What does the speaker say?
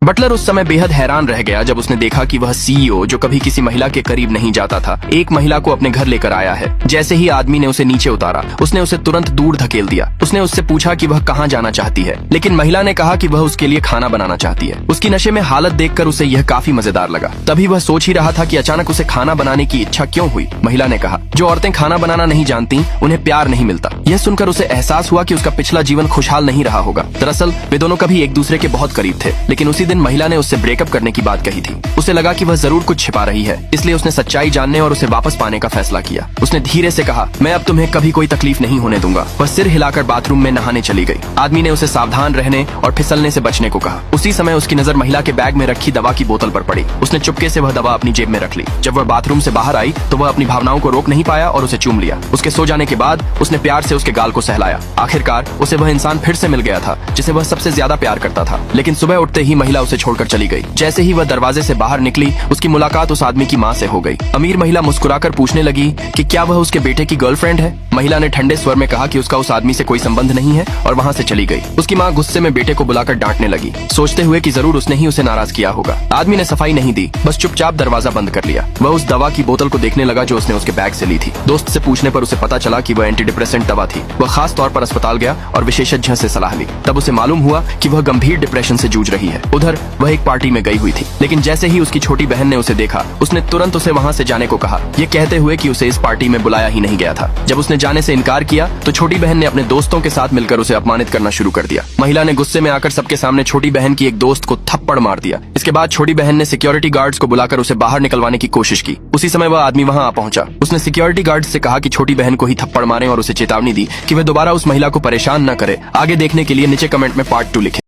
Buttler उस समय बेहद हैरान रह गया जब उसने देखा कि वह सीईओ, जो कभी किसी महिला के करीब नहीं जाता था, एक महिला को अपने घर लेकर आया है। जैसे ही आदमी ने उसे नीचे उतारा, उसने उसे तुरंत दूर धकेल दिया। उसने उससे पूछा कि वह कहाँ जाना चाहती है, लेकिन महिला ने कहा कि वह उसके लिए खाना बनाना चाहती है। उसकी नशे में हालत देखकर उसे यह काफी मजेदार लगा। तभी वह सोच ही रहा था कि अचानक उसे खाना बनाने की इच्छा क्यों हुई। महिला ने कहा, जो औरतें खाना बनाना नहीं जानती उन्हें प्यार नहीं मिलता। यह सुनकर उसे एहसास हुआ कि उसका पिछला जीवन खुशहाल नहीं रहा होगा। दरअसल वे दोनों कभी एक दूसरे के बहुत करीब थे, लेकिन उसी दिन महिला ने उससे ब्रेकअप करने की बात कही थी। उसे लगा कि वह जरूर कुछ छिपा रही है, इसलिए उसने सच्चाई जानने और उसे वापस पाने का फैसला किया। उसने धीरे से कहा, मैं अब तुम्हें कभी कोई तकलीफ नहीं होने दूंगा। वह सिर हिलाकर बाथरूम में नहाने चली गई। आदमी ने उसे सावधान रहने और फिसलने से बचने को कहा। उसी समय उसकी नजर महिला के बैग में रखी दवा की बोतल पर पड़ी। उसने चुपके से वह दवा अपनी जेब में रख ली। जब वह बाथरूम से बाहर आई तो वह अपनी भावनाओं को रोक नहीं पाया और उसे चूम लिया। उसके सो जाने के बाद उसने प्यार से उसके गाल को सहलाया। आखिरकार उसे वह इंसान फिर से मिल गया था जिसे वह सबसे ज्यादा प्यार करता था। लेकिन सुबह उठते ही महिला उसे छोड़कर चली गई। जैसे ही वह दरवाजे से बाहर निकली, उसकी मुलाकात उस आदमी की माँ से हो गई। अमीर महिला मुस्कुराकर पूछने लगी कि क्या वह उसके बेटे की गर्लफ्रेंड है। महिला ने ठंडे स्वर में कहा कि उसका उस आदमी से कोई संबंध नहीं है और वहाँ से चली गई। उसकी माँ गुस्से में बेटे को बुलाकर डांटने लगी, सोचते हुए कि जरूर उसने ही उसे नाराज किया होगा। आदमी ने सफाई नहीं दी, बस चुपचाप दरवाजा बंद कर लिया। वह उस दवा की बोतल को देखने लगा जो उसने उसके बैग से ली थी। दोस्त से पूछने पर उसे पता चला कि वह एंटी डिप्रेसेंट दवा थी। वह खास तौर पर अस्पताल गया और विशेषज्ञ से सलाह ली। तब उसे मालूम हुआ कि वह गंभीर डिप्रेशन से जूझ रही है। उधर वह एक पार्टी में गई हुई थी, लेकिन जैसे ही उसकी छोटी बहन ने उसे देखा, उसने तुरंत उसे वहाँ से जाने को कहा, ये कहते हुए कि उसे इस पार्टी में बुलाया ही नहीं गया था। जब उसने जाने से इनकार किया तो छोटी बहन ने अपने दोस्तों के साथ मिलकर उसे अपमानित करना शुरू कर दिया। महिला ने गुस्से में आकर सबके सामने छोटी बहन की एक दोस्त को थप्पड़ मार दिया। इसके बाद छोटी बहन ने सिक्योरिटी गार्ड्स को बुलाकर उसे बाहर निकलवाने की कोशिश की। उसी समय वह आदमी वहाँ आ पहुंचा। उसने सिक्योरिटी गार्ड से कहा कि छोटी बहन को ही थप्पड़ मारें और उसे चेतावनी दी कि वह दोबारा उस महिला को परेशान न करे। आगे देखने के लिए नीचे कमेंट में पार्ट 2 लिखें।